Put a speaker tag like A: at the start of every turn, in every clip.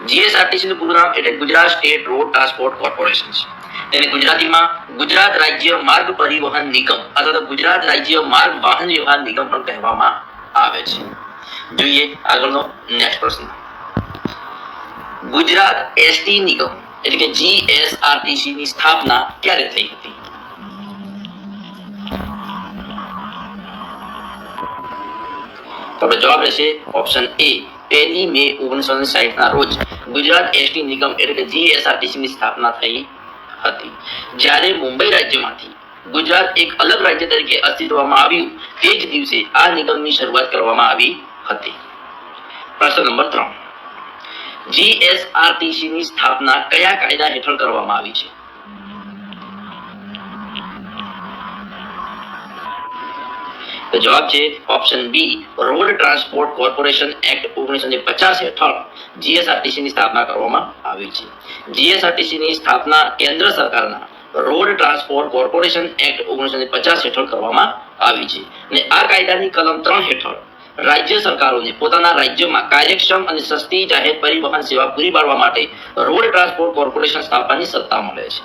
A: GSRTC નું પૂરું નામ એટલે Gujarat state road transport corporation છે. તેને ગુજરાતીમાં ગુજરાત રાજ્ય માર્ગ પરિવહન નિગમ અથવા તો ગુજરાત રાજ્ય માર્ગ વાહન વ્યવહાર નિગમ પણ કહેવામાં આવે છે. જોઈએ આગળનો નેક્સ્ટ પ્રશ્ન. ગુજરાત એસટી નિગમ એટલે કે જીએસઆરટીસી ની સ્થાપના ક્યારે થઈ હતી? તો જવાબ રહેશે ઓપ્શન એ 1 મે 1960 ના રોજ ગુજરાત એસટી નિગમ એટલે કે જીએસઆરટીસી ની સ્થાપના થઈ હતી. જ્યારે મુંબઈ રાજ્યમાંથી ગુજરાત એક અલગ રાજ્ય તરીકે અસ્તિત્વમાં આવ્યું તે જ દિવસે આ નિગમની શરૂઆત કરવામાં આવી હતી. પ્રશ્ન નંબર 3. જીએસઆરટીસી ની સ્થાપના કયા કાયદા હેઠળ કરવામાં આવી છે? તો જવાબ છે option B road transport corporation act 1950 હેઠળ જીએસઆરટીસી ની સ્થાપના કરવામાં આવી છે. જીએસઆરટીસી ની સ્થાપના કેન્દ્ર સરકારના રોડ ટ્રાન્સપોર્ટ કોર્પોરેશન એક્ટ 1950 હેઠળ કરવામાં આવી છે અને આ કાયદાની કલમ 3 હેઠળ રાજ્ય સરકારોને પોતાના રાજ્યમાં કાર્યક્ષમ અને સસ્તી જાહેર પરિવહન સેવા પૂરી પાડવા માટે રોડ ટ્રાન્સપોર્ટ કોર્પોરેશન સ્થાપવાની સત્તા મળે છે.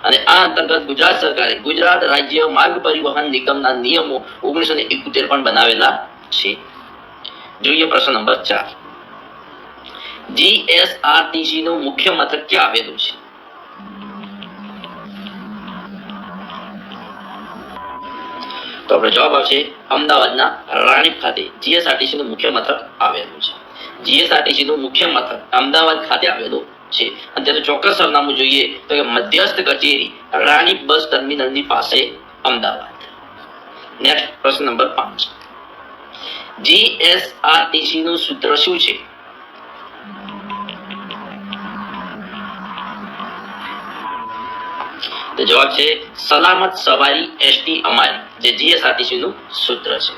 A: અને આ અંતર્ગત ગુજરાત સરકારે ગુજરાત રાજ્ય માર્ગ પરિવહન નિગમના નિયમો 1971 પણ બનાવેલા છે. જોઈએ પ્રશ્ન નંબર 4. જીએસઆરટીસી નું મુખ્ય મથક ક્યાં આવેલું છે? તો આપણો જવાબ આવશે અમદાવાદના રાણીપ ખાતે જીએસઆરટીસી નું મુખ્ય મથક આવેલું છે. જીએસઆરટીસી નું મુખ્ય મથક અમદાવાદ ખાતે આવેલું છે. અને તેનું ચોક્કસ સરનામું જોઈએ તો કે મધ્યસ્થ કચેરી રાણીપ બસ ટર્મિનલની પાસે અમદાવાદ. નેક્સ્ટ પ્રશ્ન નંબર 5. જીએસઆરટીસી નું સૂત્ર શું છે? તો જવાબ છે સલામત સવારી એસટી અમારી, જે જીએસઆરટીસી નું સૂત્ર છે.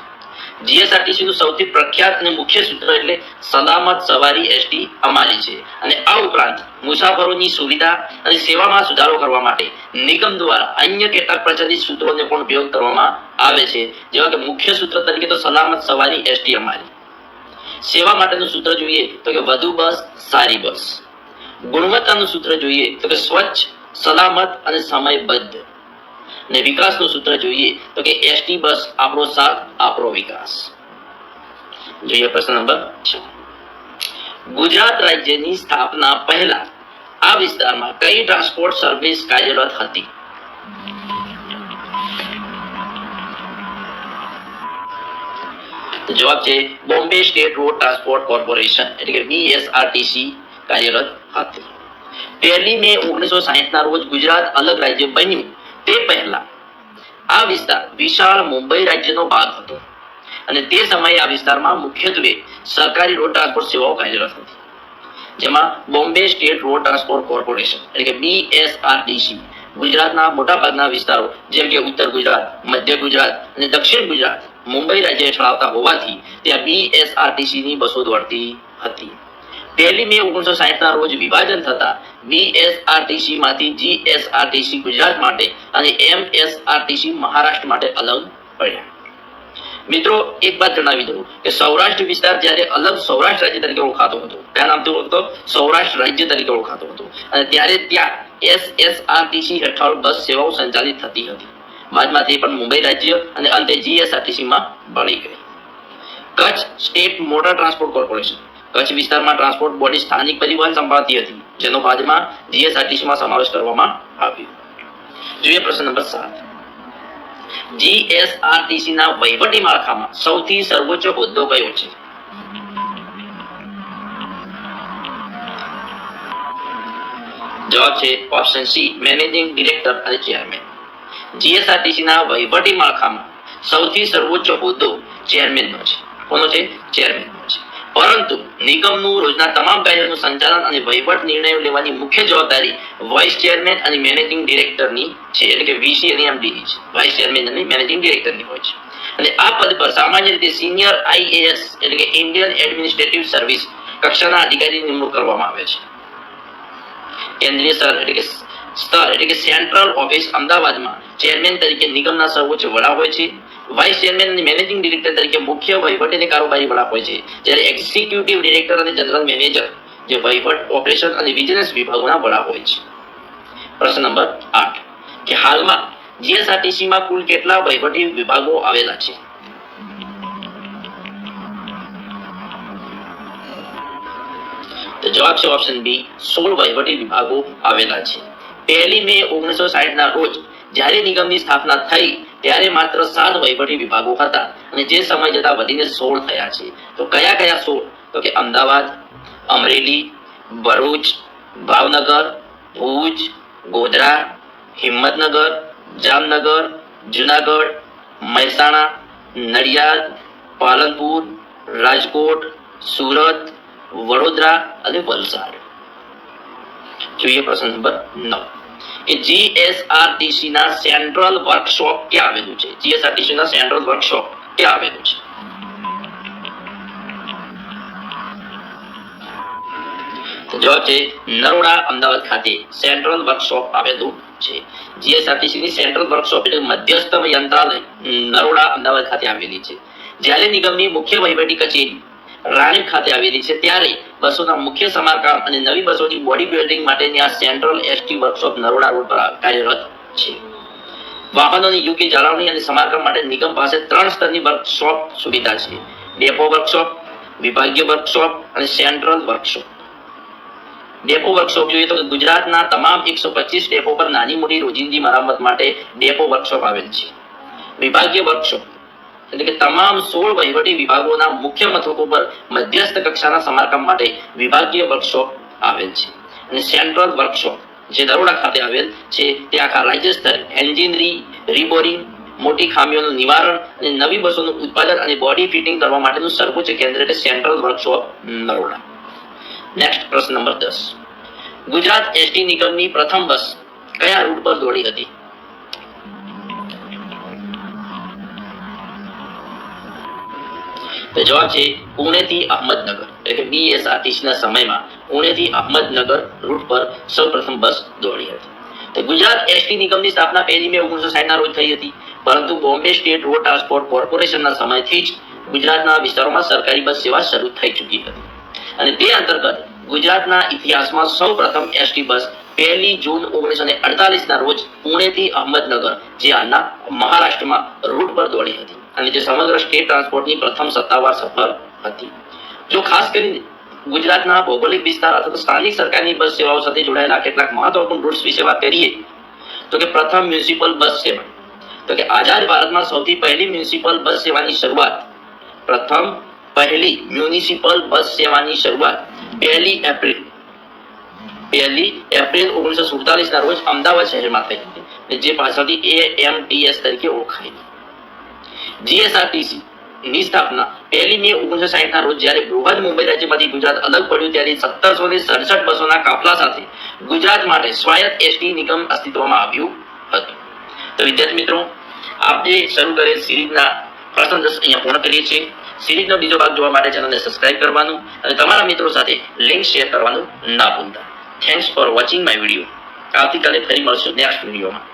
A: જીએસઆરટીસી નું સૌથી પ્રખ્યાત અને મુખ્ય સૂત્ર એટલે સલામત સવારી એસટી અમારી છે. અને આ ઉપરાંત મુસાફરોની સુવિધા અને સેવામાં સુધારો કરવા માટે નિગમ દ્વારા અન્ય કેટલાક પ્રચલિત સૂત્રોને પણ ઉપયોગ કરવામાં આવે છે, જેવા કે મુખ્ય સૂત્ર તરીકે તો સલામત સવારી એસટી અમારી. સેવા માટેનું સૂત્ર જોઈએ તો કે વધુ બસ સારી બસ. ગુણવત્તાનું સૂત્ર જોઈએ તો કે સ્વચ્છ, સલામત અને સમયબદ્ધ. અને વિકાસનું સૂત્ર જોઈએ તો કે એસટી બસ આપણો સાથ આપણો વિકાસ. જોઈએ પ્રશ્ન નંબર 6. ગુજરાત રાજ્યની સ્થાપના પહેલા આ વિસ્તારમાં કઈ ટ્રાન્સપોર્ટ સર્વિસ કાર્યરત હતી? તો જવાબ છે Bombay state road transport corporation એટલે કે બીએસઆરટીસી કાર્યરત હતી. 1 મે 1960 ના રોજ ગુજરાત અલગ રાજ્ય બન્યું તે પહેલા આ વિસ્તાર વિશાળ મુંબઈ રાજ્યનો ભાગ હતો અને તે સમયે આ વિસ્તારમાં મુખ્યત્વે સરકારી રોડ ટ્રાન્સપોર્ટ સેવાઓ કાર્યરત હતી, જેમાં Bombay state road transport corporation એટલે કે બીએસઆરટીસી ગુજરાતના મોટાભાગના વિસ્તારો જેમ કે ઉત્તર ગુજરાત, મધ્ય ગુજરાત અને દક્ષિણ ગુજરાત મુંબઈ રાજ્ય હેઠળ આવતા હોવાથી ત્યાં બીએસઆરટીસી ની બસો દોડતી હતી. 1 મે 1960 ના રોજ વિભાજન થતા બીએસઆરટીસી માંથી જીએસઆરટીસી ગુજરાત માટે અને એમએસઆરટીસી મહારાષ્ટ્ર માટે અલગ પડ્યા. મિત્રો એક વાત જણાવી દઉં કે સૌરાષ્ટ્ર વિસ્તાર જ્યારે અલગ સૌરાષ્ટ્ર રાજ્ય તરીકે ઓળખાતો હતો, ત્યાં નામથી ઓળખતો સૌરાષ્ટ્ર રાજ્ય તરીકે ઓળખાતો હતો અને ત્યારે ત્યાં એસએસઆરટીસી હેઠળ બસ સેવાઓ સંચાલિત થતી હતી. બાદમાં તે પણ મુંબઈ રાજ્ય અને અંતે જીએસઆરટીસી માં ભળી ગઈ. Kutch state motor transport corporation Kutch વિસ્તારમાં ટ્રાન્સપોર્ટ બોડી સ્થાનિક પરિવહન સંભાળતી હતી, જેનો બાદમાં જીએસઆરટીસી માં સમાવેશ કરવામાં આવ્યો. જોઈએ પ્રશ્ન નંબર 7. જીએસઆરટીસી ના વહીવટી માળખામાં સૌથી સર્વોચ્ચ હોદ્દો કયો છે? જવાબ છે ઓપ્શન સી મેનેજિંગ ડિરેક્ટર અને ચેરમેન. જીએસઆરટીસી ના વહીવટી માળખામાં સૌથી સર્વોચ્ચ હોદ્દો ચેરમેનનો છે. કોનો છે? ચેરમેનનો છે. પરંતુ નિગમનું રોજના તમામ કાર્યોનું સંચાલન અને વહીવટ નિર્ણયો લેવાની મુખ્ય જવાબદારી વાઇસ ચેરમેન અને મેનેજિંગ ડિરેક્ટરની છે, એટલે કે વીસી અને એમડીની છે. વાઇસ ચેરમેન અને મેનેજિંગ ડિરેક્ટરની હોય છે. અને આ પદ પર સામાન્ય રીતે સિનિયર આઈએએસ એટલે કે ઇન્ડિયન એડમિનિસ્ટ્રેટિવ સર્વિસ કક્ષાના અધિકારીની નિમણૂક કરવામાં આવે છે. કેન્દ્રીય સ્તર એટલે કે સેન્ટ્રલ ઓફિસ અમદાવાદમાં ચેરમેન તરીકે નિગમના સર્વોચ્ચ વડા હોય છે. વાઇસ ચેરમેન અને મેનેજિંગ ડિરેક્ટર તરીકે મુખ્ય વહીવટી અને કારોબારી વડા હોય છે, જ્યારે એક્ઝિક્યુટિવ ડિરેક્ટર અને જનરલ મેનેજર જે વહીવટ, ઓપરેશન અને વિજિલન્સ વિભાગોના વડા હોય છે. પ્રશ્ન નંબર 8 કે હાલમાં જીએસઆરટીસી માં કુલ કેટલા વહીવટી વિભાગો આવેલા છે? તો જવાબ છે ઓપ્શન બી 16 વહીવટી વિભાગો આવેલા છે. 1 મે 1960 ના રોજ જ્યારે નિગમની સ્થાપના થઈ ત્યારે માત્ર 7 વહીવટી વિભાગો હતા અને જે સમય જતા વધીને 16 થયા છે. તો કયા કયા 16? તો કે અમદાવાદ, અમરેલી, ભરૂચ, ભાવનગર, ભુજ, ગોધરા, હિંમતનગર, જામનગર, જુનાગઢ, મહેસાણા, નડિયાદ, પાલનપુર, રાજકોટ, સુરત, વડોદરા અને વલસાડ. જોઈએ પ્રશ્ન નંબર 9 કે જીએસઆરટીસી ના સેન્ટ્રલ વર્કશોપ ક્યાં આવેલું છે? જીએસઆરટીસી ના સેન્ટ્રલ વર્કશોપ ક્યાં આવેલું છે? તો જવાબ છે નરોડા, અમદાવાદ ખાતે સેન્ટ્રલ વર્કશોપ આવેલું છે. જીએસઆરટીસી ની સેન્ટ્રલ વર્કશોપ એટલે મધ્યસ્થ યંત્રાલય નરોડા, અમદાવાદ ખાતે આવેલી છે. જ્યારે નિગમની મુખ્ય વહીવટી કચેરી રાણીપ ખાતે આવેલી છે ત્યારે બસોના મુખ્ય સમારકામ અને નવી બસોની બોડી બિલ્ડિંગ માટેની આ central ST workshop Naroda road પર કાર્યરત છે. વાહનોની યોગ્ય જાળવણી અને સમારકામ માટે નિગમ પાસે 3 સ્તરની વર્કશોપ સુવિધા છે: ડેપો વર્કશોપ, વિભાગીય વર્કશોપ અને સેન્ટ્રલ વર્કશોપ. ડેપો વર્કશોપ જોઈએ તો ગુજરાતના તમામ 125 ડેપો પર નાની મોટી રોજિંદી મરામત માટે ડેપો વર્કશોપ આવેલ છે. વિભાગીય વર્કશોપ એટલે કે તમામ 16 વહીવટી વિભાગોના મુખ્ય મથકો પર મધ્યસ્થ કક્ષાના સમારકામ માટે વિભાગીય વર્કશોપ આવેલ છે. અને સેન્ટ્રલ વર્કશોપ જે નરોડા ખાતે આવેલ છે તે આખા રાજ્ય સ્તરે એન્જિન રીબોરિંગ, મોટી ખામીઓનું નિવારણ અને નવી બસોનું ઉત્પાદન અને બોડી ફિટિંગ કરવા માટેનું સર્વોચ્ચ કેન્દ્ર એટલે સેન્ટ્રલ વર્કશોપ નરોડા. નેક્સ્ટ પ્રશ્ન નંબર 10 ગુજરાત એસટી નિગમની પ્રથમ બસ કયા રૂટ પર દોડી હતી? તો જવાબ છે પુણેથી અહમદનગર. એટલે કે બીએસઆરટીસી ના સમયમાં પુણેથી અહમદનગર રૂટ પર સૌપ્રથમ બસ દોડી હતી. તો ગુજરાત એસટી નિગમની સ્થાપના 1 મે 1960 ના રોજ થઈ હતી, પરંતુ બોમ્બે સ્ટેટ રોડ ટ્રાન્સપોર્ટ કોર્પોરેશનના સમયથી જ ગુજરાતના વિસ્તારોમાં સરકારી બસ સેવા શરૂ થઈ ચૂકી હતી અને તે અંતર્ગત ગુજરાતના ઇતિહાસમાં સૌપ્રથમ એસટી બસ 1 જૂન 1948 ના રોજ પુણેથી અહમદનગર જે હાલના મહારાષ્ટ્રમાં રૂટ પર દોડી હતી અને જે સમગ્ર સ્ટેટ ટ્રાન્સપોર્ટની પ્રથમ સત્તાવાર સફર હતી. જો ખાસ કરીને ગુજરાતના ભૌગોલિક વિસ્તાર અથવા સ્થાનિક સરકારની બસ સેવાઓ સાથે જોડાયેલા કેટલાક મહત્વપૂર્ણ રૂટ્સ વિશે વાત કરીએ તો કે પ્રથમ મ્યુનિસિપલ બસ સેવા. તો કે આઝાદ ભારતમાં સૌથી પહેલી મ્યુનિસિપલ બસ સેવાની શરૂઆત 1 એપ્રિલ 1947 ના રોજ અમદાવાદ શહેરમાં થઈ હતી, જે પાછળથી AMTS તરીકે ઓળખાય. જીએસઆરટીસી ની સ્થાપના 1 મે 1960 ના રોજ જ્યારે બૃહદ મુંબઈ રાજ્યમાંથી ગુજરાત અલગ પડ્યું ત્યારે 1767 બસોના કાફલા સાથે ગુજરાત માટે સ્વાયત્ત એસટી નિગમ અસ્તિત્વમાં આવ્યું હતું. તો વિદ્યાર્થી મિત્રો, આપણે શરૂ કરેલ સિરીઝના પ્રથમ 10 અહીંયા પૂર્ણ કરીએ છીએ. સિરીઝનો બીજો ભાગ જોવા માટે ચેનલને સબસ્ક્રાઇબ કરવાનું અને તમારા મિત્રો સાથે લિંક શેર કરવાનું ના ભૂલતા. Thanks for watching my video. આવતીકાલે ફરી મળશું નેક્સ્ટ વિડીયોમાં.